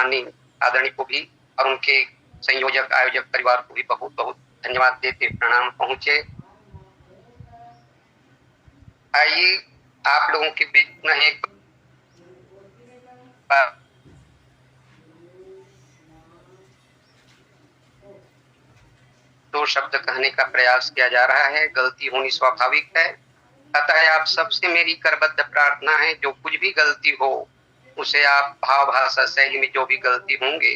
माननीय आदरणीय को भी और उनके संयोजक आयोजक परिवार को भी बहुत बहुत धन्यवाद देते प्रणाम पहुंचे। आइए आप लोगों के बीच में एक दो शब्द कहने का प्रयास किया जा रहा है। गलती होनी स्वाभाविक है, अतः आप सबसे मेरी करबद्ध प्रार्थना है जो कुछ भी गलती हो उसे आप भाव भाषा शैली में जो भी गलती होंगे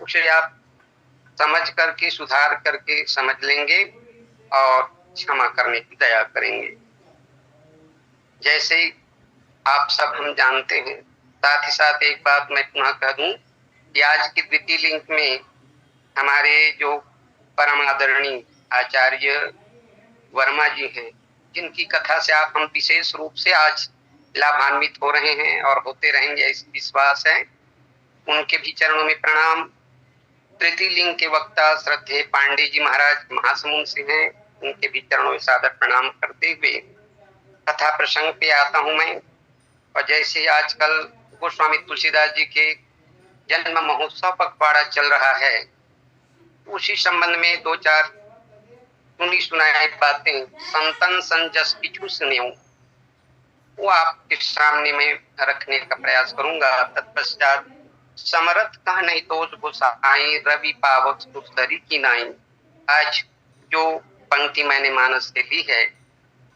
उसे आप समझ करके सुधार करके समझ लेंगे और क्षमा करने की दया करेंगे। जैसे आप सब हम जानते हैं, साथ ही साथ एक बात मैं पुनः कह दूं कि आज की द्वितीय लिंक में हमारे जो परम आदरणीय आचार्य वर्मा जी हैं, जिनकी कथा से आप हम विशेष रूप से आज लाभान्वित हो रहे हैं और होते रहेंगे इस विश्वास है। उनके भी चरणों में प्रणाम। तृतीय लिंग के वक्ता श्रद्धेय पांडे जी महाराज महासमुंद से हैं, उनके भी चरणों में सादर प्रणाम करते हुए कथा प्रसंग पे आता हूं मैं। और जैसे आजकल गोस्वामी तुलसीदास जी के जन्म महोत्सव पखवाड़ा चल रहा है, उसी संबंध में दो चार सुनी सुनाई बातें संतन संजस किछु सुनियो वो आपके सामने में रखने का प्रयास करूंगा। तत्पश्चात समरथ कह नहीं दोष गोसाई रवि पावक सुस्तरी की नाई। आज जो पंक्ति मैंने मानस से ली है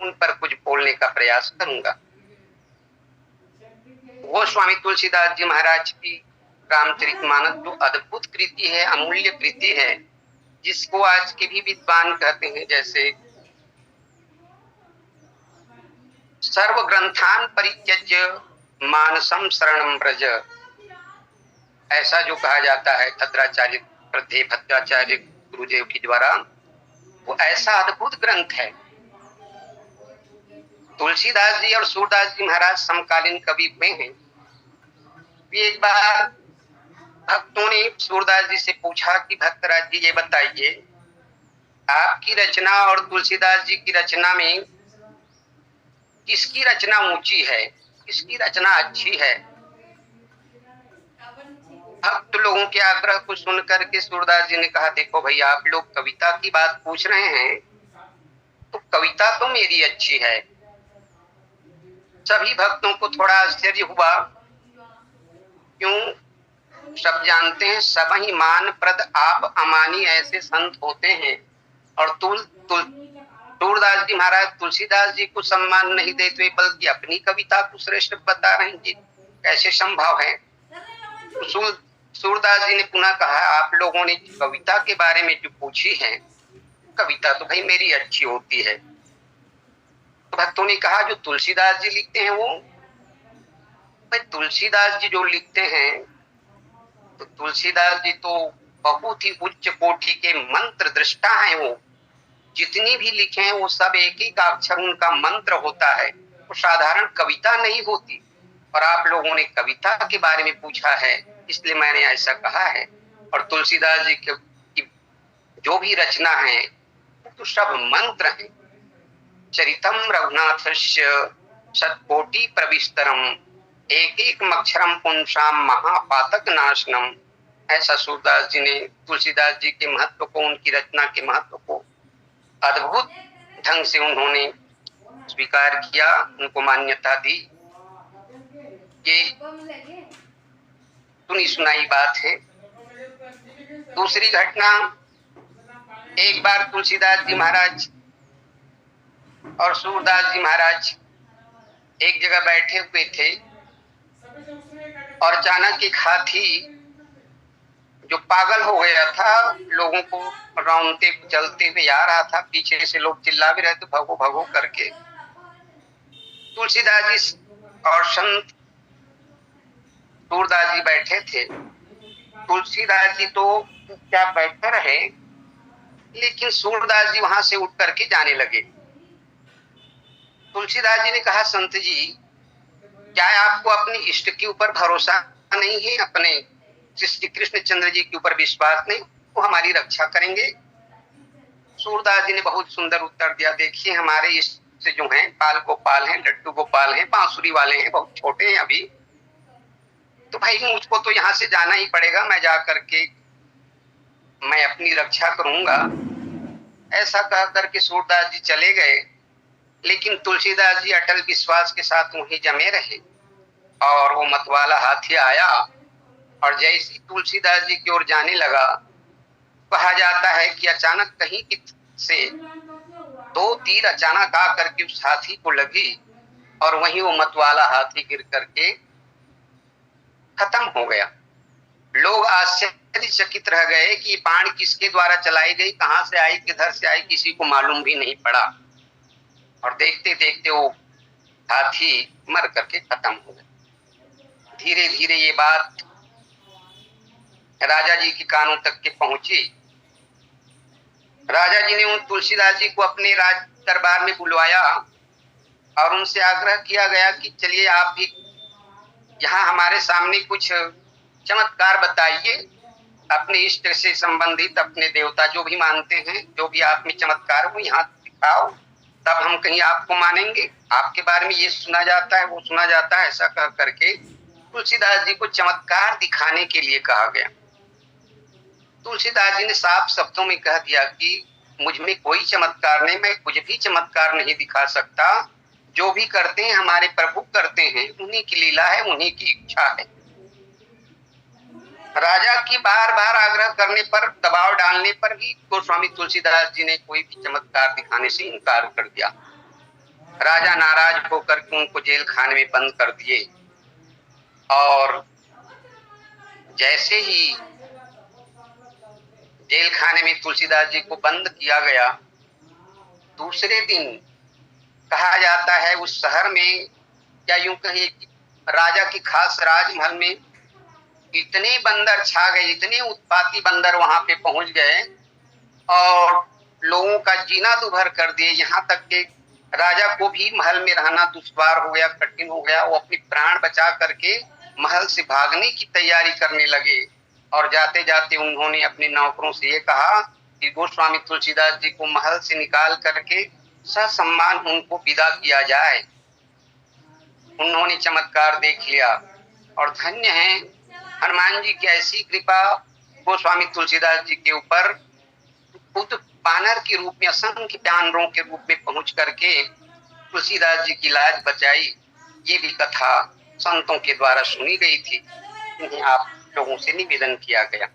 उन पर कुछ बोलने का प्रयास करूंगा। वो स्वामी तुलसीदास जी महाराज की रामचरितमानस जो अद्भुत कृति है, अमूल्य कृति है, जिसको आज के भी विद्वान कहते हैं जैसे सर्व ग्रंथान परित्यज्य मानसम शरणम ब्रज, ऐसा जो कहा जाता है भद्राचार्य श्रद्धेय भद्राचार्य गुरुदेव के द्वारा, वो ऐसा अद्भुत ग्रंथ है। तुलसीदास जी और सूरदास जी महाराज समकालीन कवि हुए हैं। एक बार भक्तों ने सूरदास जी से पूछा कि भक्तराज जी ये बताइए, आपकी रचना और तुलसीदास जी की रचना में किसकी रचना ऊंची है, किसकी रचना अच्छी है? भक्त लोगों के आग्रह को सुनकर के सूरदास जी ने कहा, देखो भाई, आप लोग कविता की बात पूछ रहे हैं तो कविता तो मेरी अच्छी है। सभी भक्तों को थोड़ा आश्चर्य हुआ, क्यों? सब जानते हैं सब ही मान प्रद आप अमानी ऐसे संत होते हैं, और सूरदास जी महाराज तुलसीदास जी को सम्मान नहीं देते बल्कि अपनी कविता को श्रेष्ठ बता रहे हैं जी, कैसे संभव है? सूरदास जी ने पुनः कहा, आप लोगों ने कविता के बारे में जो पूछी है, कविता तो भाई मेरी अच्छी होती है। तो भक्तों ने कहा जो तुलसीदास जी लिखते हैं वो, भाई तुलसीदास जी जो लिखते हैं तो तुलसीदास जी तो बहुत ही उच्च कोटि के मंत्र दृष्टा हैं। वो जितनी भी लिखे हैं वो सब एक एक अक्षर उनका मंत्र होता है, वो साधारण कविता नहीं होती। और आप लोगों ने कविता के बारे में पूछा है, इसलिए मैंने ऐसा कहा है। और तुलसीदास जी की जो भी रचना है तो सब मंत्र है। चरितम रघुनाथस्य शतकोटि प्रविस्तरम एक एक मक्षरम पुंसाम महापातक नाशनम। ऐसा सूरदास जी ने तुलसीदास जी के महत्व को, उनकी रचना के महत्व को अद्भुत ढंग से उन्होंने स्वीकार किया, उनको मान्यता दी। ये सुनी सुनाई बात है। दूसरी घटना, एक बार तुलसीदास जी महाराज और सूरदास जी महाराज एक जगह बैठे हुए थे और अचानक एक हाथी जो पागल हो गया था, लोगों को रौंदते चलते हुए आ रहा था, पीछे से लोग चिल्ला भी रहे थे भगो भगो करके। तुलसीदास जी और संत सूरदास जी बैठे थे। तुलसीदास जी तो क्या बैठे रहे, लेकिन सूरदास जी वहां से उठ करके जाने लगे। तुलसीदास जी ने कहा, संत जी क्या आपको अपने इष्ट के ऊपर भरोसा नहीं है, अपने श्री कृष्ण चंद्र जी के ऊपर विश्वास नहीं, वो हमारी रक्षा करेंगे? सूरदास जी ने बहुत सुंदर उत्तर दिया, देखिए हमारे इष्ट जो हैं बाल गोपाल हैं, लड्डू गोपाल हैं, बांसुरी वाले हैं, बहुत छोटे हैं अभी, तो भाई मुझको तो यहाँ से जाना ही पड़ेगा, मैं जा करके मैं अपनी रक्षा करूंगा। ऐसा कह करके सूरदास जी चले गए, लेकिन तुलसीदास जी अटल विश्वास के साथ वहीं जमे रहे। और वो मतवाला हाथी आया और जैसे ही तुलसीदास जी की ओर जाने लगा, कहा जाता है कि अचानक कहीं से दो तीर अचानक आकर के उस हाथी को लगी और वहीं वो मतवाला हाथी गिर करके खत्म हो गया। लोग आश्चर्यचकित रह गए कि बाण किसके द्वारा चलाई गई, कहां से आई, किधर से आई, किसी को मालूम भी नहीं पड़ा। और देखते देखते वो हाथी मर करके खत्म हो गया। धीरे धीरे ये बात राजा जी के कानों तक के पहुंची। राजा जी ने उन तुलसीदास जी को अपने राज दरबार में बुलवाया और उनसे आग्रह किया गया कि चलिए आप भी यहाँ हमारे सामने कुछ चमत्कार बताइए, अपने इष्ट से संबंधित, अपने देवता जो भी मानते हैं, जो भी आप में चमत्कार हो यहाँ दिखाओ, तब हम कहीं आपको मानेंगे। आपके बारे में ये सुना जाता है, वो सुना जाता है। ऐसा कह करके तुलसीदास जी को चमत्कार दिखाने के लिए कहा गया। तुलसीदास जी ने साफ शब्दों में कह दिया कि मुझ में कोई चमत्कार नहीं, मैं कुछ भी चमत्कार नहीं दिखा सकता। जो भी करते हैं हमारे प्रभु करते हैं, उन्हीं की लीला है, उन्हीं की इच्छा है। राजा की बार बार आग्रह करने पर, दबाव डालने पर भी गोस्वामी तुलसीदास जी ने कोई भी चमत्कार दिखाने से इनकार कर दिया। राजा नाराज होकर के उनको जेल खाने में बंद कर दिए। और जैसे ही जेल खाने में तुलसीदास जी को बंद किया गया, दूसरे दिन कहा जाता है उस शहर में, या यूं कहिए राजा की खास राजमहल में इतने बंदर छा गए, इतने उत्पाती बंदर वहां पे पहुंच गए और लोगों का जीना दुभर कर दिए। यहाँ तक कि राजा को भी महल में रहना दुश्वार हो गया, कठिन हो गया। वो अपनी प्राण बचा करके महल से भागने की तैयारी करने लगे। और जाते जाते उन्होंने अपने नौकरों से ये कहा कि गोस्वामी तुलसीदास जी को महल से निकाल करके ससम्मान उनको विदा किया जाए। उन्होंने चमत्कार देख लिया और धन्य है हनुमान जी की ऐसी कृपा गोस्वामी तुलसीदास जी के ऊपर। खुद बानर के रूप में, असंख्य बानरों के रूप में पहुंच करके तुलसीदास जी की लाज बचाई। ये भी कथा संतों के द्वारा सुनी गई थी, इन्हें आप लोगों से निवेदन किया गया।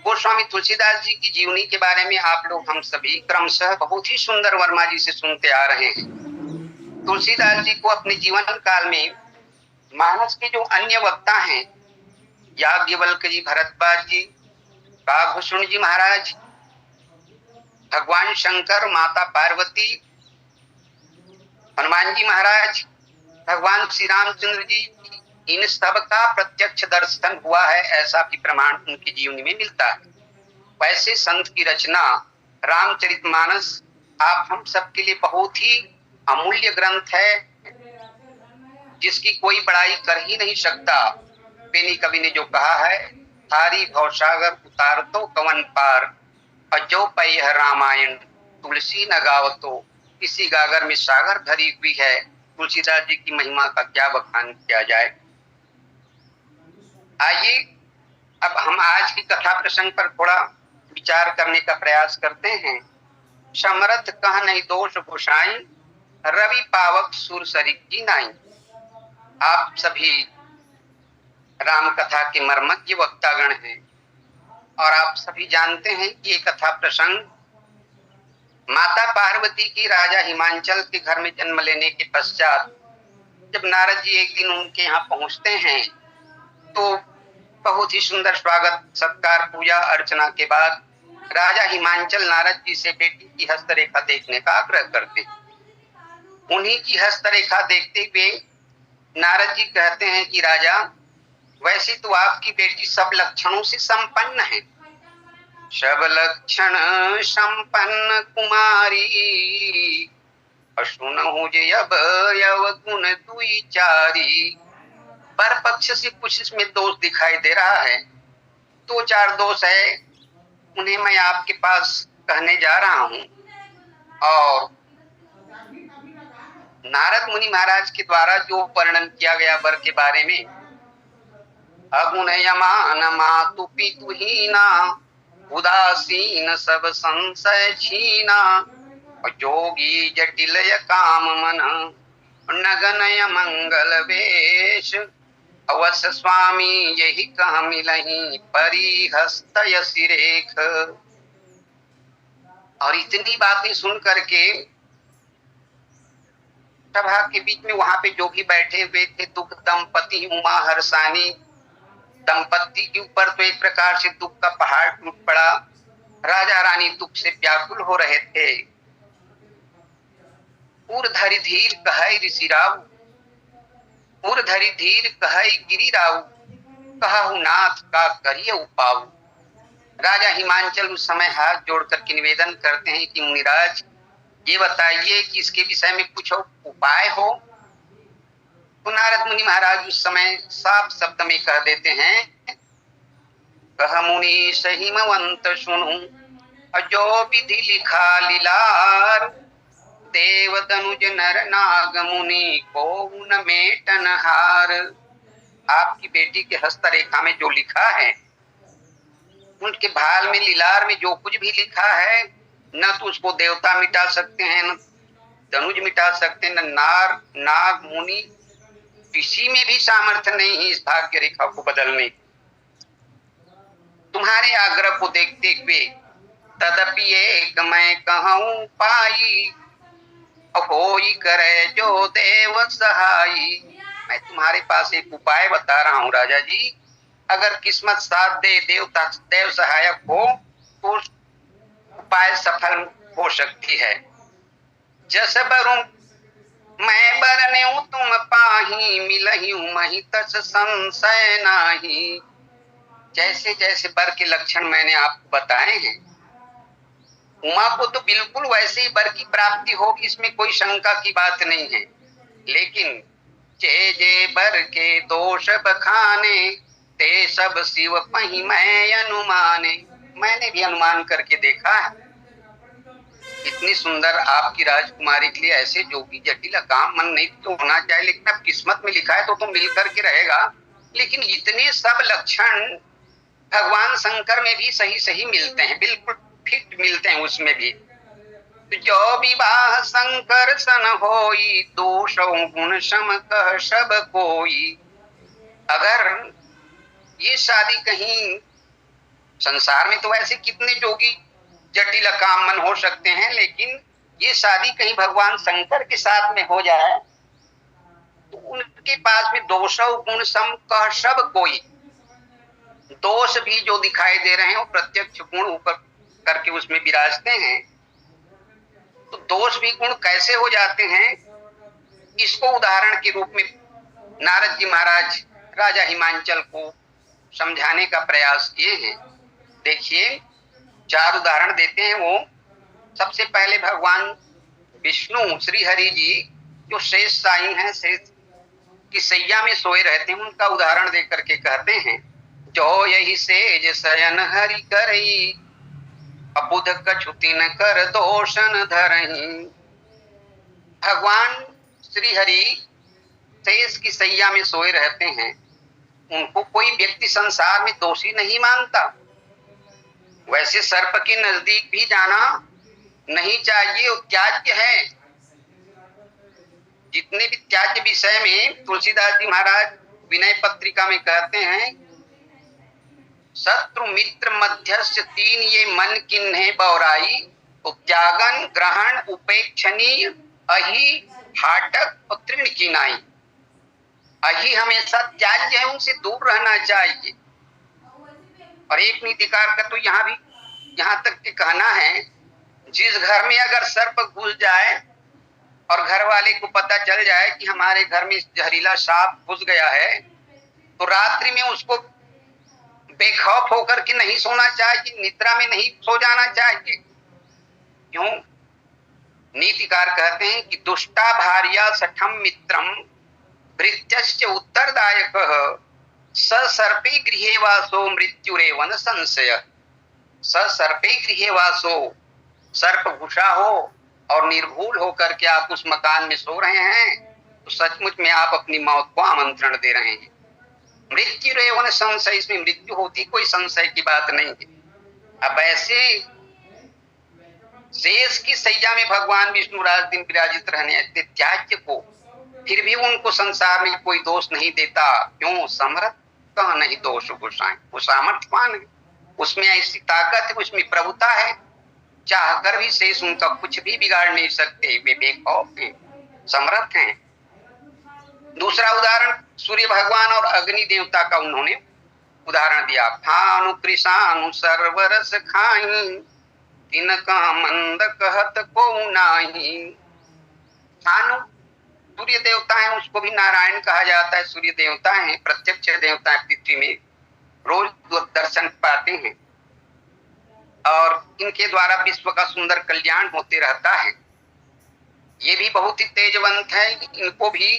गोस्वामी तुलसीदास जी की जीवनी के बारे में आप लोग, हम सभी क्रमशः बहुत ही सुंदर वर्मा जी से सुनते आ रहे हैं। तुलसीदास जी को अपने जीवन काल में मानस के जो अन्य वक्ता हैं, याज्ञवल्क्य जी, भरद्वाज जी, काकभूषण जी महाराज, भगवान शंकर, माता पार्वती, हनुमान जी महाराज, भगवान श्री रामचंद्र जी, इन सब का प्रत्यक्ष दर्शन हुआ है, ऐसा भी प्रमाण उनकी जीवनी में मिलता है। वैसे संत की रचना रामचरितमानस आप हम सबके लिए बहुत ही अमूल्य ग्रंथ है, जिसकी कोई बड़ाई कर ही नहीं सकता। बेनी कवि ने जो कहा है, थारी भवसागर उतार तो कवन पार, अजो पै रामायण तुलसी न गावतो। इसी गागर में सागर भरी हुई है। तुलसीदास जी की महिमा का क्या बखान किया जाए। आइए अब हम आज की कथा प्रसंग पर थोड़ा विचार करने का प्रयास करते हैं। समरथ कह नहीं दोष गोसाई, रवि पावक सुर सरिक की नाई। आप सभी राम कथा के मर्मज्ञ वक्तागण हैं और आप सभी जानते हैं कि ये कथा प्रसंग माता पार्वती की राजा हिमांचल के घर में जन्म लेने के पश्चात जब नारद जी एक दिन उनके यहाँ पहुंचते हैं, तो बहुत ही सुंदर स्वागत, सत्कार, पूजा अर्चना के बाद राजा हिमांचल नारद जी से बेटी की हस्तरेखा देखने का आग्रह करते। उन्हीं की हस्तरेखा देखते हुए नारद जी कहते हैं कि राजा, वैसे तो आपकी बेटी सब लक्षणों से संपन्न है, सब लक्षण संपन्न कुमारी, सुनहु जे अब यव गुण दुई चारी। पर पक्ष से कुछ इसमें दोष दिखाई दे रहा है, दो चार दोष है, उन्हें मैं आपके पास कहने जा रहा हूं। और नारद मुनि महाराज के द्वारा जो वर्णन किया गया वर के बारे में, अगुण यमान मातु पितुहीना, उदासीन सब संशय छीना, जोगी जटिल काम मन, नगनय मंगल वेश, अवश्य स्वामी यही कह मिलही, परिहस्त यसी रेख। और इतनी बातें सुन करके सभा के बीच में वहां पे जोगी बैठे हुए थे। दुख दंपति उमा हर्षानी, दंपति के ऊपर तो एक प्रकार से दुख का पहाड़ टूट पड़ा। राजा रानी दुख से व्याकुल हो रहे थे। उर्धरि धीर कहै ऋषिराव, उर्धरि धीर कहै गिरिराव, कहु नाथ का करिए उपाव। राजा हिमांचल उस समय हाथ जोड़ करके निवेदन करते हैं कि मुनिराज ये बताइए कि इसके विषय में कुछ उपाय हो। तो नारद मुनि महाराज उस समय साफ शब्द में कह देते हैं, कह मुनि सहिमवंत सुनु, जो विधि लिखा लीलार, देव तनुज नर नाग मुनि को न मेटन हार। आपकी बेटी के हस्तरेखा में जो लिखा है, उनके भाल में लीलार में जो कुछ भी लिखा है, न तो उसको देवता मिटा सकते हैं, न तनुज मिटा सकते हैं, न नार नाग मुनि, किसी में भी सामर्थ्य नहीं है इस भाग्य रेखा को बदलने। तुम्हारे आग्रह को देखते हुए तदपि एक मैं कहूं पाई, होई करे जो देव सहाई। मैं तुम्हारे पास एक उपाय बता रहा हूँ राजा जी, अगर किस्मत साथ दे, देवता देव सहायक हो तो उपाय सफल हो सकती है। जस बरु मैं बरने तुम पाही, मिलही मही तस संशय नाही। जैसे जैसे बर के लक्षण मैंने आपको बताए हैं, उमा को तो बिल्कुल वैसे ही बर की प्राप्ति होगी, इसमें कोई शंका की बात नहीं है। लेकिन जे जे बर के दोष बखाने, ते सब शिव पही मैं अनुमाने। मैंने भी अनुमान करके देखा है, इतनी सुंदर आपकी राजकुमारी के लिए ऐसे जोगी जटिल काम मन नहीं तो होना चाहिए, लेकिन अब किस्मत में लिखा है तो मिल करके रहेगा। लेकिन इतने सब लक्षण भगवान शंकर में भी सही सही मिलते हैं, बिल्कुल फिट मिलते हैं उसमें भी। जो विवाह शंकर सन होई, दोष गुण सम कह सब कोई। अगर ये शादी कहीं, संसार में तो ऐसे कितने जोगी जटिल काम मन हो सकते हैं, लेकिन ये शादी कहीं भगवान शंकर के साथ में हो जाए तो उनके पास में दोष गुण सम कह सब कोई। दोष भी जो दिखाई दे रहे हैं वो प्रत्यक्ष गुण ऊपर करके उसमें विराजते हैं। तो दोष भी गुण कैसे हो जाते हैं, इसको उदाहरण के रूप में नारद जी महाराज राजा हिमांचल को समझाने का प्रयास किए हैं। देखिए 4 उदाहरण देते हैं वो। सबसे पहले भगवान विष्णु श्री हरि जी जो शेष साई हैं, शेष की सैया में सोए रहते हैं, उनका उदाहरण दे करके कहते हैं, जो यही सेज शयन हरि करई, अबुध कछुति न कर दोषन धरही। भगवान श्री हरि शेष की सैया में सोए रहते हैं, उनको कोई व्यक्ति संसार में दोषी नहीं मानता। वैसे सर्प के नजदीक भी जाना नहीं चाहिए, वो त्याज्य है। जितने भी त्याज्य विषय में तुलसीदास जी महाराज विनय पत्रिका में कहते हैं, शत्रु मित्र मध्यस्थ 3 ये मन किन्हे बौराई, तो त्यागन ग्रहण उपेक्षणीय अहि हाटक और तृण की नाई। अहि हमेशा त्याज्य है, उनसे दूर रहना चाहिए। और एक नीतिकार का तो यहाँ तक के कहना है, जिस घर में अगर सर्प घुस जाए और घर वाले को पता चल जाए कि हमारे घर में जहरीला सांप घुस गया है, तो रात्रि में उसको बेखौफ होकर के नहीं सोना चाहिए, निद्रा में नहीं सो जाना चाहिए। क्यों? नीतिकार कहते हैं कि दुष्टा भार्या सठम मित्रम भृत्यश्च उत्तरदायक, स सर्पे गृहे वासो मृत्युरेव न संशय। स सर्पे गृहे वासो, सर्प घुसा हो और निर्भूल होकर के आप उस मकान में सो रहे हैं, तो सचमुच में आप अपनी मौत को आमंत्रण दे रहे हैं। मृत्यु रेवन संशय, इसमें मृत्यु होती कोई संशय की बात नहीं है। अब ऐसे शेष की सैया में भगवान विष्णु राज दिन विराजित रहने ऐसे त्याज्य को फिर भी उनको संसार में कोई दोष नहीं देता। क्यों? समर्थ का नहीं दोष गोसाई, वो सामर्थ्यवान है, उसमें ऐसी ताकत है, उसमें प्रभुता है, चाहकर भी शेष उनका कुछ भी बिगाड़ नहीं सकते। वे बेखौफ हैं, समर्थ हैं। दूसरा उदाहरण सूर्य भगवान और अग्नि देवता का उन्होंने उदाहरण दिया। फानु कृषानु सर्वरस खाई, तिनका मंद कहत को नाही। फानु सूर्य देवता है, उसको भी नारायण कहा जाता है। सूर्य देवता है, प्रत्यक्ष देवता है, पृथ्वी में रोज दर्शन पाते हैं और इनके द्वारा विश्व का सुंदर कल्याण होते रहता है। ये भी बहुत ही तेजवंत है, इनको भी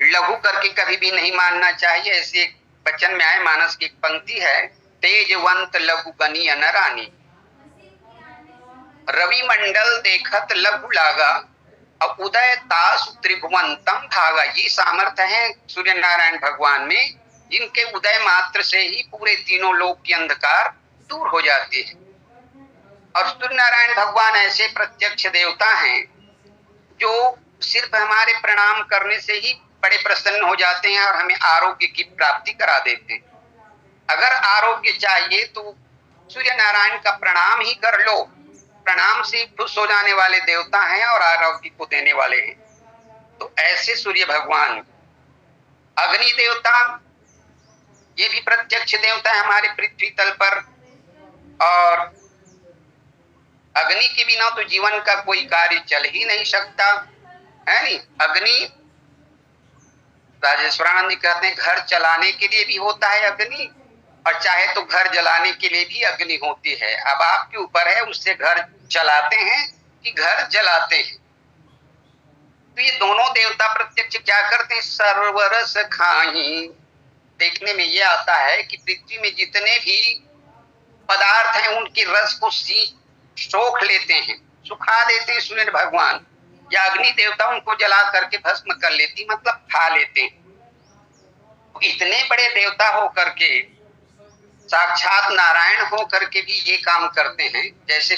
लघु करके कभी भी नहीं मानना चाहिए। ऐसे एक वचन में आए, मानस की एक पंक्ति है, तेजवंत लघु गनी अनरानी, रवि मंडल देखत लघु लागा, अब उदय तास त्रिभुवंतम भागा। ये सामर्थ्य है सूर्य नारायण भगवान में, जिनके उदय मात्र से ही पूरे तीनों लोक की अंधकार दूर हो जाती है। और सूर्य नारायण भगवान ऐसे प्रत्यक्ष देवता हैं जो सिर्फ हमारे प्रणाम करने से ही बड़े प्रसन्न हो जाते हैं और हमें आरोग्य की प्राप्ति करा देते हैं। अगर आरोग्य चाहिए तो सूर्य नारायण का प्रणाम ही कर लो, प्रणाम से खुश हो जाने वाले देवता हैं और आरोग्य को देने वाले हैं। तो ऐसे सूर्य भगवान। अग्नि देवता, ये भी प्रत्यक्ष देवता है हमारे पृथ्वी तल पर, और अग्नि के बिना तो जीवन का कोई कार्य चल ही नहीं सकता, है नहीं। अग्नि, राजेश्वरानंद जी कहते हैं, घर चलाने के लिए भी होता है अग्नि, और चाहे तो घर जलाने के लिए भी अग्नि होती है। अब आपके ऊपर है, उससे घर चलाते हैं कि घर जलाते हैं। तो ये दोनों देवता प्रत्यक्ष क्या करते हैं? सर्वरस खाही। देखने में ये आता है कि पृथ्वी में जितने भी पदार्थ हैं उनके रस को सोख लेते हैं, सुखा देते हैं सूर्य भगवान, या अग्नि देवता उनको जला करके भस्म कर लेती, मतलब खा लेते हैं। इतने बड़े देवता हो करके, साक्षात नारायण हो करके भी ये काम करते हैं। जैसे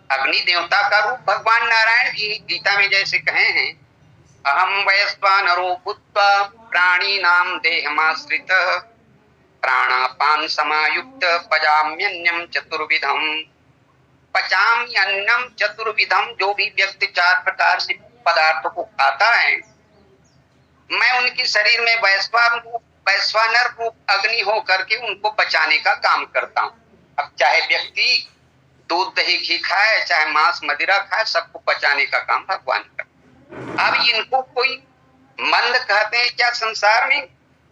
अग्नि देवता का रूप भगवान नारायण भी गीता में जैसे कहे हैं, अहम वयस्वानरो भूत्वा प्राणी नाम देहमाश्रित, प्राणापान समायुक्त पचाम्यन्नम चतुर्विधम। पचाम्यन्नम चतुर्विधम, जो भी व्यक्ति 4 प्रकार से पदार्थों को खाता है, मैं उनके शरीर में वैश्वानर रूप अग्नि हो करके उनको पचाने का काम करता हूँ। अब चाहे व्यक्ति दूध दही घी खाए, चाहे मांस मदिरा खाए, सबको पचाने का काम भगवान करता। अब इनको कोई मंद कहते हैं क्या संसार में?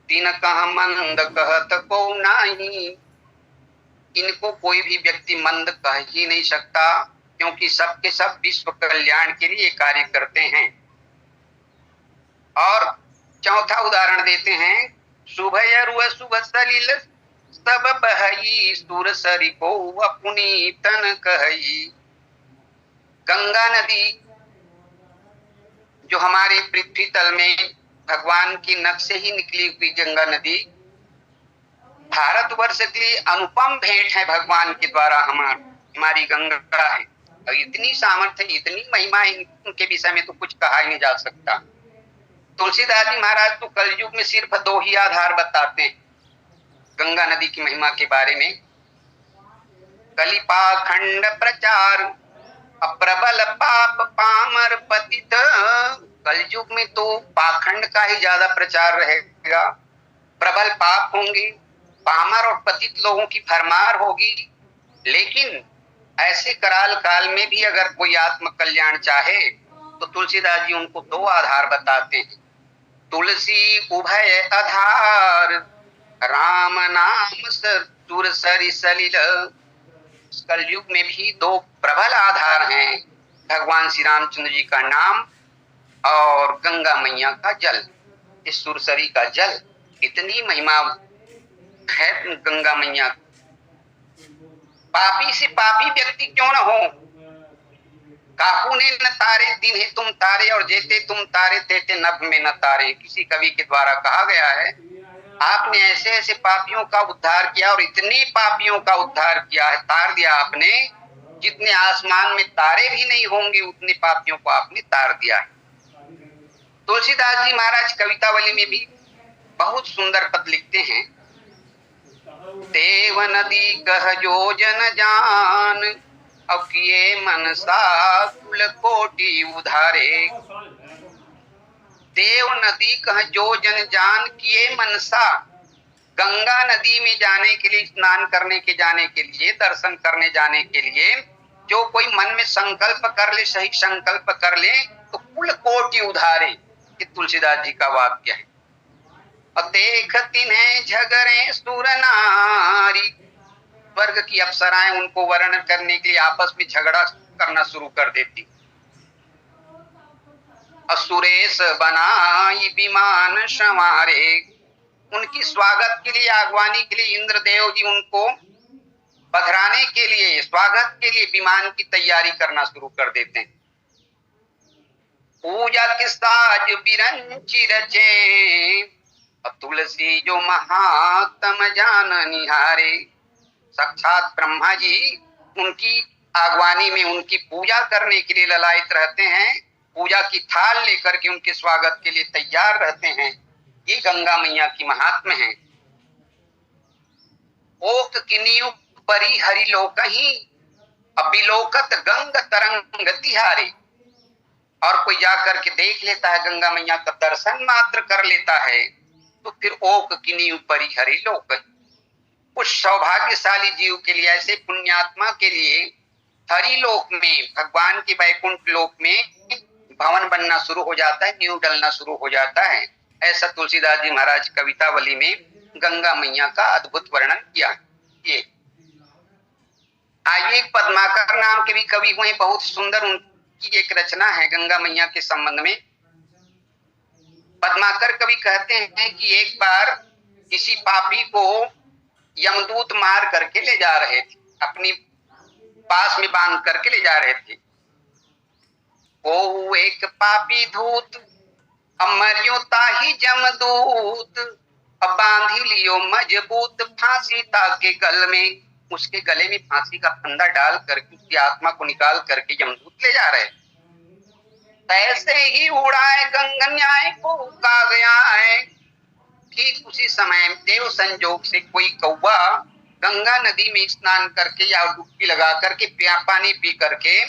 तीन कहा मंद कहत को नहीं। इनको कोई भी व्यक्ति मंद कह ही नहीं सकता, क्योंकि सबके सब विश्व कल्याण के लिए कार्य करते हैं। और चौथा उदाहरण देते हैं, शुभयरु शुभ सलिल सब बहई, सुर सरी को अपनी तन कहई। गंगा नदी जो हमारे पृथ्वी तल में भगवान की नख से ही निकली हुई गंगा नदी, भारतवर्ष के लिए अनुपम भेंट है भगवान के द्वारा। हमारी गंगा है, और इतनी सामर्थ्य, इतनी महिमा है, उनके विषय में तो कुछ कहा ही नहीं जा सकता। तुलसीदास जी महाराज तो कलयुग में सिर्फ 2 ही आधार बताते हैं गंगा नदी की महिमा के बारे में। कलिपाखंड प्रचार, अप्रबल पाप पामर पतित। कलयुग में तो पाखंड का ही ज्यादा प्रचार रहेगा, प्रबल पाप होंगे, पामर और पतित लोगों की भरमार होगी। लेकिन ऐसे कराल काल में भी अगर कोई आत्म कल्याण चाहे तो तुलसीदास जी उनको 2 आधार बताते हैं। तुलसी उभय आधार, राम नाम सुर सरि सलिल। कलयुग में भी 2 प्रबल आधार हैं, भगवान श्री रामचंद्र जी का नाम और गंगा मैया का जल, इस सुरसरी का जल। इतनी महिमा है गंगा मैया। पापी से पापी व्यक्ति क्यों न हो, काहू ने न तारे दिन ही तुम तारे, और जेते तुम तारे तेते नभ में न तारे। किसी कवि के द्वारा कहा गया है, आपने ऐसे ऐसे पापियों का उद्धार किया और इतने पापियों का उद्धार किया है, तार दिया आपने, जितने आसमान में तारे भी नहीं होंगे उतने पापियों को आपने तार दिया है। तुलसीदास जी महाराज कवितावली में भी बहुत सुंदर पद लिखते हैं, देव नदी कह जो जन जान, अब किए मनसा कुल कोटि उधारे। देव नदी कह जो जन जान, किए मनसा, गंगा नदी में जाने के लिए, स्नान करने के जाने के लिए, दर्शन करने जाने के लिए जो कोई मन में संकल्प कर ले, सही संकल्प कर ले, तो कुल कोटि उधारे। ये तुलसीदास जी का वाक्य है। और देखती हैं झगड़े सुर नारी, स्वर्ग की अप्सराएं उनको वर्णन करने के लिए आपस में झगड़ा करना शुरू कर देती। असुरेश बनाई विमान संवारे, उनकी स्वागत के लिए, आगवानी के लिए इंद्रदेव जी उनको पधराने के लिए, स्वागत के लिए विमान की तैयारी करना शुरू कर देते हैं। पूजा के साज बिरंची रचे, तुलसी जो महात्म जान निहारे। साक्षात ब्रह्मा जी उनकी आगवानी में उनकी पूजा करने के लिए ललायत रहते हैं, पूजा की थाल लेकर के उनके स्वागत के लिए तैयार रहते हैं। ये गंगा मैया की महात्म है। ओक किनियु परी हरि लोकहि, अबिलोकत गंग तरंग तिहारे। और कोई जाकर के देख लेता है, गंगा मैया का दर्शन मात्र कर लेता है, तो फिर ओक किनियु परी हरि लोकहि, उस सौभाग्यशाली जीव के लिए, ऐसे पुण्यात्मा के लिए हरि लोक में, भगवान के वैकुंठ लोक में भवन बनना शुरू हो जाता है, नींव डलना शुरू हो जाता है। ऐसा तुलसीदास जी महाराज कवितावली में गंगा मैया का अद्भुत वर्णन किया। ये आइए, पद्माकर नाम के भी कवि हुए, बहुत सुंदर उनकी एक रचना है गंगा मैया के संबंध में। पद्माकर कवि कहते हैं कि एक बार किसी पापी को यमदूत मार करके ले जा रहे थे, अपनी पास में बांध करके ले जा रहे थे। वो एक पापी धूत, अमरियो ताही जमदूत, अब बांधी लियो मजबूत, फांसी ताके गल में। उसके गले में फांसी का फंदा डाल करके उसकी आत्मा को निकाल करके यमदूत ले जा रहे। ऐसे ही उड़ाए गंगा न्याय को उका गया है। ठीक उसी समय देव संजोग से कोई कौवा गंगा नदी में स्नान करके या डुबकी लगा करके पानी पी करके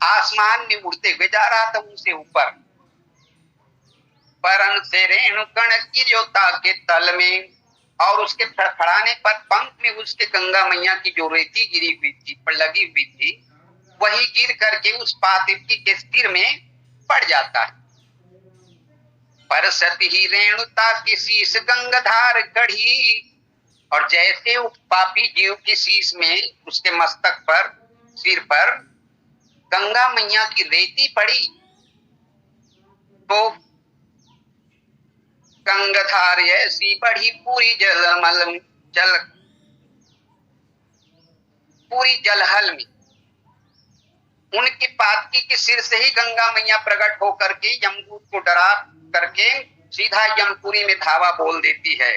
आसमान में उड़ते हुए जा रहा था उनसे ऊपर। परन से रेणुकण की ज्योता के तल में, और उसके फड़फड़ाने पर पंख में उसके गंगा मैया की जो रेती गिरी हुई थी, पर लगी हुई थी, वही गिर करके उस पातिव्रती के सिर में पड़ जाता है। परसत ही रेणुता की शीश गंगाधार कढ़ी, और जैसे उस पापी जीव के शीश में, उसके मस्तक पर, सिर पर गंगा मैया की रेती पड़ी, तो गंगाधार ऐसी बढ़ी पूरी पूरी जलहल में। उनके पातकी के सिर से ही गंगा मैया प्रकट होकर के यमदूत को डरा करके सीधा यमपुरी में धावा बोल देती है।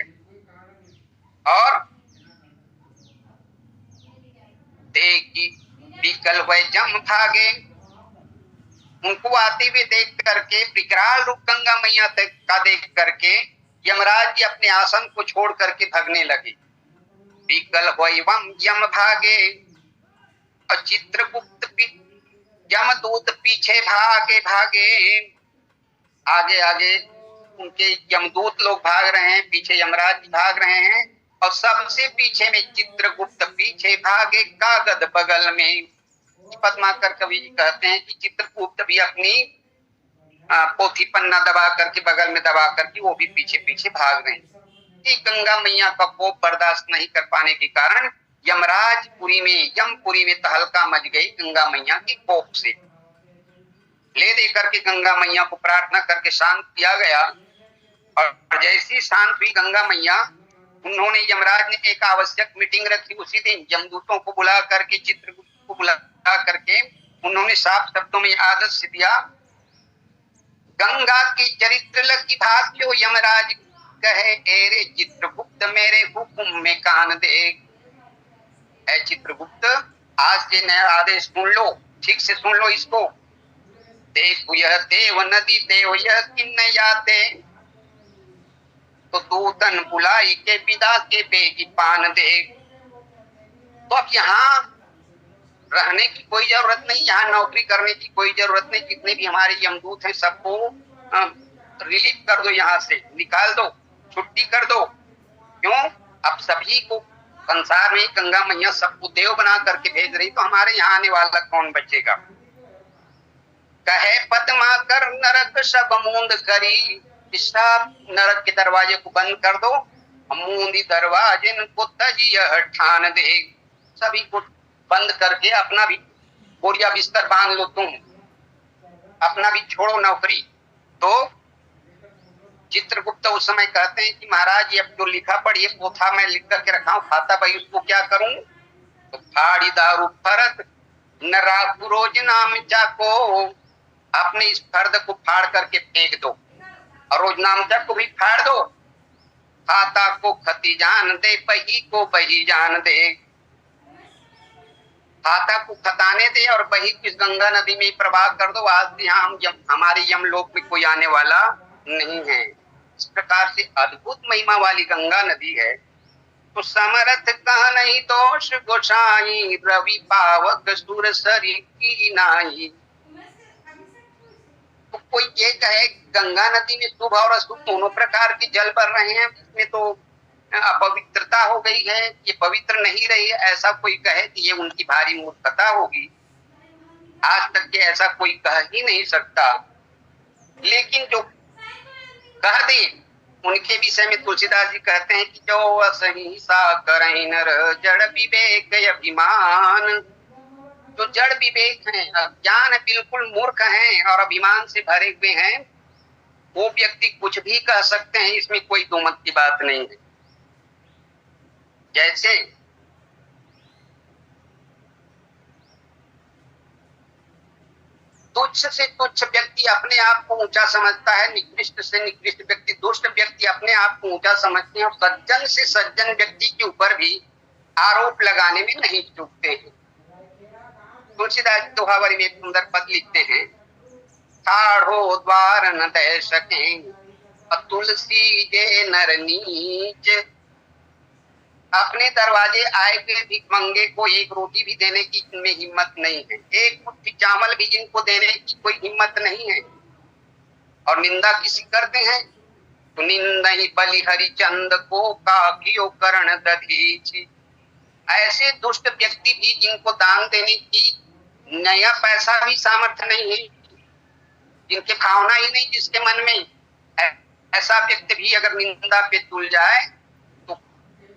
और देखी विकल वह जम भागे, उनको आते हुए देख करके, विकराल रूप गंगा मैया का देख करके यमराज जी अपने आसन को छोड़ करके भागने लगे। विकल वह यम भागे, और चित्रगुप्त यमदूत पीछे भागे भागे। आगे आगे उनके यमदूत लोग भाग रहे हैं, पीछे यमराज जी भाग रहे हैं, और सबसे पीछे में चित्रगुप्त पीछे भागे कागद बगल में। पद्माकर कवि जी कहते हैं कि चित्रगुप्त भी अपनी पोथी पन्ना दबा करके, बगल में दबा करके वो भी पीछे पीछे भाग रहे हैं। कि गंगा मैया का कोप बर्दाश्त नहीं कर पाने के कारण यमपुरी में तहलका मच गई गंगा मैया की कोप से। ले दे करके गंगा मैया को प्रार्थना करके शांत किया गया, और जैसी शांत हुई गंगा मैया, उन्होंने, यमराज ने एक आवश्यक मीटिंग रखी उसी दिन, यमदूतों को बुला करके, चित्रगुप्त को बुला करके उन्होंने साफ शब्दों में आदर्श दिया, गंगा की चरित्र लगी भाग्यो यमराज कहे एरे चित्रगुप्त मेरे हुक्म में कान दे। ऐ चित्रगुप्त, आज से नया आदेश सुन लो, ठीक से सुन लो इसको। देखो यह देव नदी देव यह किन्न याते, तो दूतन बुलाई के विदा के बेगी पान दे। तो अब यहाँ रहने की कोई जरूरत नहीं, यहाँ नौकरी करने की कोई जरूरत नहीं। जितने भी हमारे यमदूत हैं सबको रिलीव कर दो, यहाँ से निकाल दो, छुट्टी कर दो। क्यों? अब सभी को संसार में गंगा मैया सबको देव बना करके भेज रही, तो हमारे यहाँ आने वाला कौन बचेगा? कहे पद्मा कर नरक सब मूंद करी, नरक के दरवाजे को बंद कर दो, मूंदी दरवाजे को तजिया ठान दे। सभी को बंद करके अपना भी बोरिया बिस्तर बांध लो, तुम अपना भी छोड़ो नौकरी। तो चित्रगुप्त उस समय कहते हैं कि महाराज ये अब जो लिखा पढ़िए पोथा मैं लिख करके रखा हूं, खाता भाई उसको क्या करूं? तो फाड़ी दारू फरद न राखू रोज नाम चाको, अपने इस फर्द को फाड़ करके फेंक दो और रोज नामचा को भी फाड़ दो। खाता को खती जान दे, बही को बही जान दे। खाता को खताने दे और बही किस गंगा नदी में प्रवाह कर दो। आज यहाँ हम हमारे यमलोक में कोई आने वाला नहीं है। इस प्रकार से अद्भुत महिमा वाली गंगा नदी है। तो समर्थ कह नहीं दोष गोसाई, रवि पावक सुर सरी की नाई। तो कोई ये कहे गंगा नदी में शुभ और अशुभ दोनों प्रकार के जल बह रहे हैं, इसमें तो अपवित्रता हो गई है, ये पवित्र नहीं रही है, ऐसा कोई कहे कि ये उनकी भारी मूर्खता होगी। आज तक के ऐसा कोई कह ही नहीं सकता। लेकिन जो कह दे उनके विषय में तुलसीदास जी कहते हैं कि जो असहिंसा करहि नर जड़ विवेक अभिमान। जो जड़ विवेक हैं, अज्ञान बिल्कुल मूर्ख हैं और अभिमान से भरे हुए हैं, वो व्यक्ति कुछ भी कह सकते हैं, इसमें कोई दो मत की बात नहीं है। जैसे तुच्छ से तुच्छ व्यक्ति अपने आप को ऊंचा समझता है, निकृष्ट से निकृष्ट व्यक्ति, दुष्ट व्यक्ति अपने आप को ऊंचा समझते हैं, और सज्जन से सज्जन व्यक्ति के ऊपर भी आरोप लगाने में नहीं चूकते हैं। तुलसीदास दोहावरी में सुंदर पद लिखते हैं, ठाढ़ो द्वार न दे सके तुलसी जे नर नीच। अपने दरवाजे आए हुए भिखमंगे को एक रोटी भी देने की इनमें हिम्मत नहीं है, एक मुट्ठी चावल भी जिनको देने की कोई हिम्मत नहीं है। और निंदा किसी करते हैं तो निंदहि बलि हरिचंद को काकियो करण दधीचि। ऐसे दुष्ट व्यक्ति भी जिनको दान देने की नया पैसा भी सामर्थ्य नहीं है, जिनके भावना ही नहीं जिसके मन में, ऐसा व्यक्ति भी अगर निंदा पे तुल जाए तो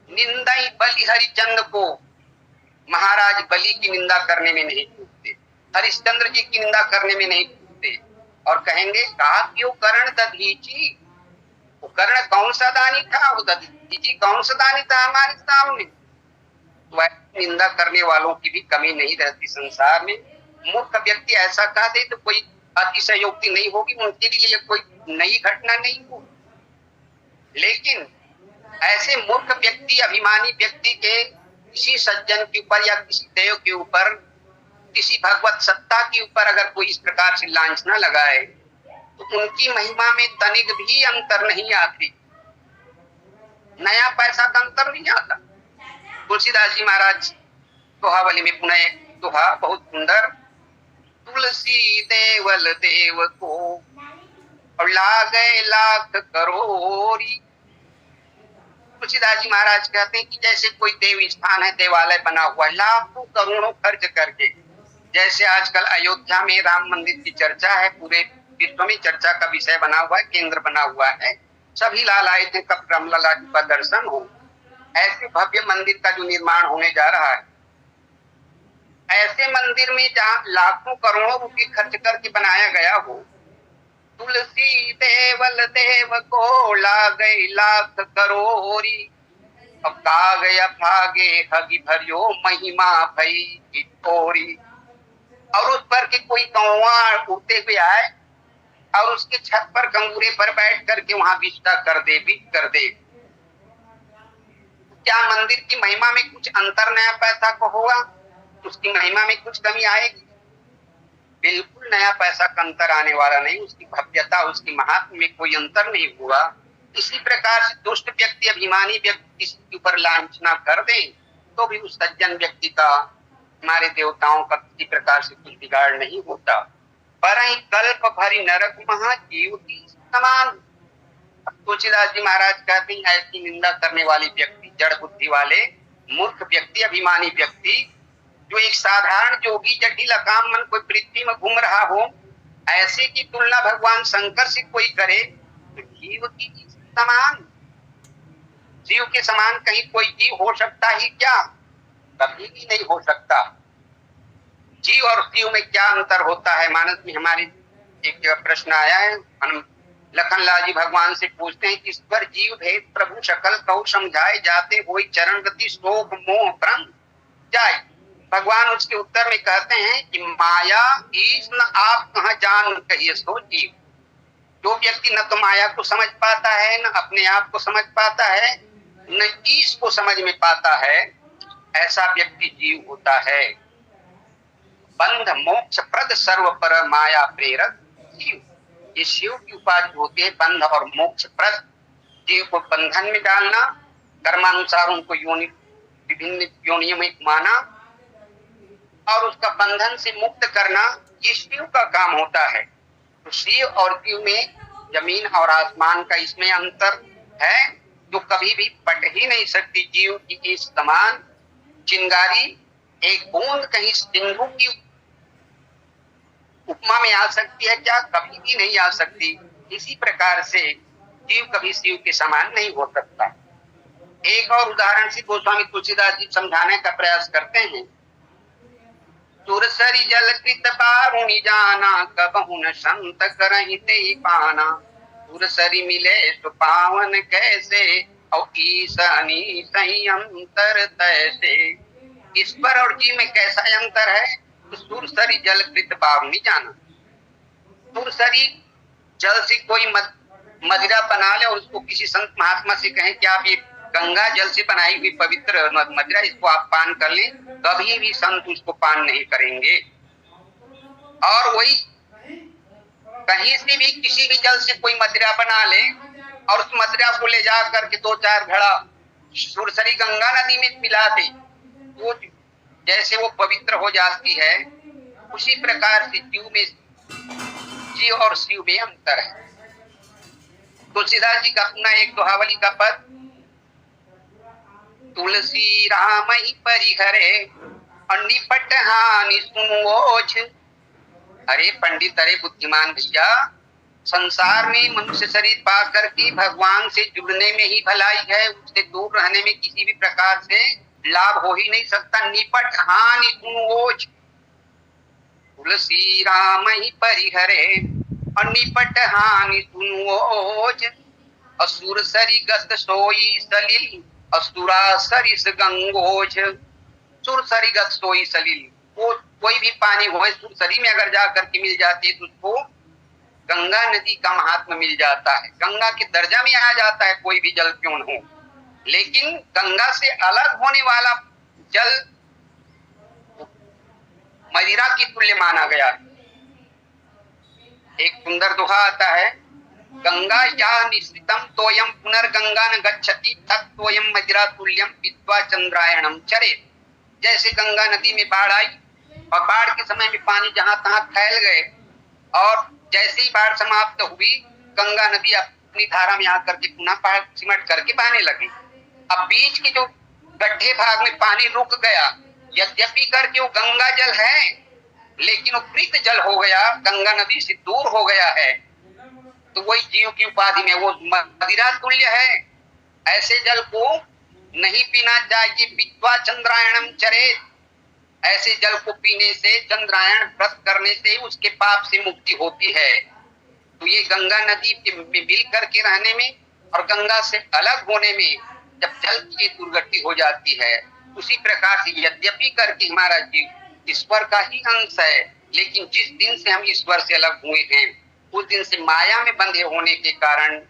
निंदा ही बलि हरिचंद को, महाराज बलि की निंदा करने में नहीं चूकते, हरिश्चंद्र जी की निंदा करने में नहीं चूकते, और कहेंगे कहा क्यों कर्ण दधीची। वो कर्ण कौन सा दानी था, वो दधीची कौन सा दानी था हमारे सामने। तो निंदा करने वालों की भी कमी नहीं रहती संसार में। मूर्ख व्यक्ति ऐसा कह दे तो कोई अतिशयोक्ति नहीं होगी, उनके लिए ये कोई नई घटना नहीं होगी। लेकिन ऐसे मूर्ख व्यक्ति, अभिमानी व्यक्ति के किसी सज्जन के ऊपर या किसी देव के ऊपर, किसी भगवत सत्ता के ऊपर अगर कोई इस प्रकार से लांछना लगाए तो उनकी महिमा में तनिक भी अंतर नहीं आती, नया पैसा का अंतर नहीं आता। तुलसीदास जी महाराज दोहावली में पुनः एक दोहा बहुत सुंदर, तुलसी देवल देव को और लागे लाख करोड़ी। तुलसीदास जी महाराज कहते हैं कि जैसे कोई देव स्थान है, देवालय बना हुआ है, लाखों करोड़ों खर्च करके, जैसे आजकल अयोध्या में राम मंदिर की चर्चा है, पूरे विश्व में चर्चा का विषय बना हुआ है, केंद्र बना हुआ है, सभी लाल आए थे कब रामलला जी का दर्शन हो। ऐसे भव्य मंदिर का जो निर्माण होने जा रहा है, ऐसे मंदिर में जहाँ लाखों करोड़ों रुपए खर्च करके बनाया गया हो, तुलसी देवल देव को लागे लाख करोड़ी, अब का गया भागे हगी भरियो महिमा भई की थोरी। और उस पर के कोई कौवा उड़ते हुए आए और उसके छत पर कंगूरे पर बैठ करके वहां विष्टा कर दे, बिक कर दे, क्या मंदिर की महिमा में कुछ अंतर नया पैसा को होगा? उसकी महिमा में कुछ कमी आएगी? बिल्कुल नया पैसा का अंतर आने वाला नहीं। उसकी भव्यता, उसकी महात्म में कोई अंतर नहीं हुआ। इसी प्रकार से दुष्ट व्यक्ति, अभिमानी व्यक्ति किसी के ऊपर लांछना कर दे तो भी उस सज्जन व्यक्ति का, हमारे देवताओं का किसी प्रकार से कुछ बिगाड़ नहीं होता। परहि कल्प भरी नरक महा जीव की समान। तुलसीदास जी महाराज कहते हैं, ऐसी निंदा करने वाली व्यक्ति, जड़ बुद्धि वाले मूर्ख व्यक्ति, अभिमानी व्यक्ति, जो एक साधारण जोगी जटिल अकाम मन कोई पृथ्वी में घूम रहा हो, ऐसे की तुलना भगवान शंकर से कोई करे तो जीव की समान, जीव के समान कहीं कोई जीव हो सकता ही क्या? कभी भी नहीं हो सकता। जीव और शिव में क्या अंतर होता है? मानस में हमारी एक जगह प्रश्न आया है, हम लखनलाल जी भगवान से पूछते हैं कि इस पर जीव भेद प्रभु शकल कहु समझाए, जाते हुए चरण गति शोक मोह भ्रम जाए। भगवान उसके उत्तर में कहते हैं कि माया ईश न आप कहाँ जान कहिए सो जीव। जो व्यक्ति न तो माया को समझ पाता है, न अपने आप को समझ पाता है, न ईश को समझ में पाता है, ऐसा व्यक्ति जीव होता है। बंध मोक्ष प्रद सर्व पर माया प्रेरक जीव। ये शिव की उपाधि होती है, बंध और मोक्ष प्रद। जीव को बंधन में डालना, कर्मानुसार उनको विभिन्न योनियों में माना और उसका बंधन से मुक्त करना, ये शिव का काम होता है। तो शिव और जीव में जमीन और आसमान का इसमें अंतर है जो कभी भी पट ही नहीं सकती। जीव की इस समान चिंगारी एक बूंद कहीं सिंधु की उपमा में आ सकती है क्या? कभी भी नहीं आ सकती। इसी प्रकार से जीव कभी शिव के समान नहीं हो सकता। एक और उदाहरण से गोस्वामी तुलसीदास जी समझाने का प्रयास करते हैं। सुरसरी जल कृत बारुणी जाना, कबहु न संत करहिते पाना। सुरसरी मिले सुपावन कैसे, और ईशानी सही अंतर तैसे। ईश्वर और जीव में कैसा अंतर है? सुरसरी जल कृत बारुणी जाना। सुरसरी जल से कोई मदिरा बना ले और उसको किसी संत महात्मा से कहें कि आप ये गंगा जल से बनाई हुई पवित्र मदिरा, इसको आप पान कर लें, कभी भी संत उसको पान नहीं करेंगे। और वही कहीं से भी किसी भी जल से कोई मदिरा बना ले और उस मदिरा को ले जा करके 2-4 घड़ा सुरसरी गंगा नदी में मिला दे, तो जैसे वो पवित्र हो जाती है, उसी प्रकार से जीव और शिव में अंतर है। तुलसीदास जी का अपना एक दोहावली का पद, तुलसी राम ही परिहरे निपट हानि सुनोझ। अरे पंडित, अरे बुद्धिमान भैया, संसार में मनुष्य शरीर पा करके भगवान से जुड़ने में ही भलाई है, उससे दूर रहने में किसी भी प्रकार से लाभ हो ही नहीं सकता। निपट हानि सुनोझ, तुलसी राम ही परिहरे निपट हानि सुनोझ। असुर सरिगत सोई सलिल, असुरा सरिस गंगोझ। सुरसरीगत सोई सलिल, वो कोई भी पानी हो सुरसरी में अगर जाकर के मिल जाती है तो उसको गंगा नदी का महात्मा मिल जाता है, गंगा के दर्जा में आ जाता है, कोई भी जल क्यों न हो। लेकिन गंगा से अलग होने वाला जल मदिरा की तुल्य माना गया है। एक सुंदर दोहा आता है, गंगा या निश्रितम तोयम पुनर्गंगा न गच्छति तत्तोयम मदिरा तुल्यम पीत्वा चंद्रायणम चरे। जैसे गंगा नदी में बाढ़ आई और बाढ़ के समय में पानी जहां तहां फैल गए और जैसे ही बाढ़ समाप्त हुई, गंगा नदी अपनी धारा में आकर के पुनः सिमट करके बहने लगी। अब बीच के जो गड्ढे भाग में पानी रुक गया, यद्यपि करके वो गंगा जल है लेकिन वो प्रीत जल हो गया, गंगा नदी से दूर हो गया है, तो वही जीव की उपाधि में वो मदिरा तुल्य है। ऐसे जल को नहीं पीना चाहिए। पीत्वा चंद्रायणम चरे, ऐसे जल को पीने से, चंद्रायण व्रत करने से उसके पाप से मुक्ति होती है। तो ये गंगा नदी में मिल करके रहने में और गंगा से अलग होने में जब जल की दुर्गति हो जाती है, उसी प्रकार से यद्यपि करके हमारा जीव ईश्वर का ही अंश है, लेकिन जिस दिन से हम ईश्वर से अलग हुए हैं उस दिन से माया में बंधे होने के कारण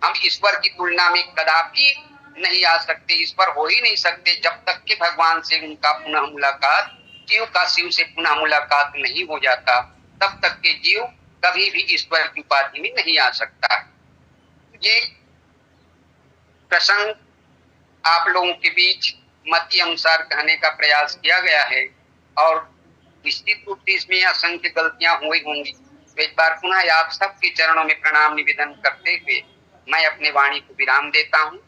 हम ईश्वर की तुलना में कदापि नहीं आ सकते, ईश्वर हो ही नहीं सकते जब तक कि भगवान से उनका पुनः मुलाकात, जीव का शिव से पुनः मुलाकात नहीं हो जाता, तब तक के जीव कभी भी ईश्वर की उपाधि में नहीं आ सकता। ये प्रसंग आप लोगों के बीच मति अनुसार कहने का प्रयास किया गया है और निश्चित रूप से इसमें असंख्य गलतियां हुई होंगी। तो एक बार पुनः आप सबके चरणों में प्रणाम निवेदन करते हुए मैं अपने वाणी को विराम देता हूं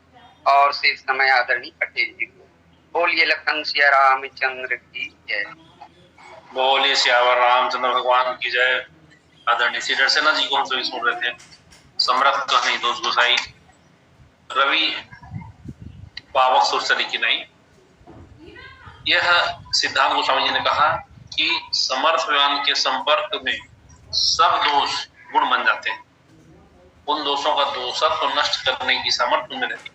और शेष समय आदरणीय पटेल जी को। बोलिए लखन सिया रामचंद्र की जय। बोलिए सियावर रामचंद्र भगवान की जय। आदरणीय श्री दर्शना जी को हम सभी सुन रहे थे। समर्थ कहानी दोस्त गोसाई रवि पावक सुरसरी की नहीं। यह सिद्धांत गोस्वामी जी ने कहा कि समर्थ भगवान के संपर्क में सब दोष गुण बन जाते हैं। उन दोषों का दोषत्व नष्ट करने की सामर्थ्य उनमें रहती है।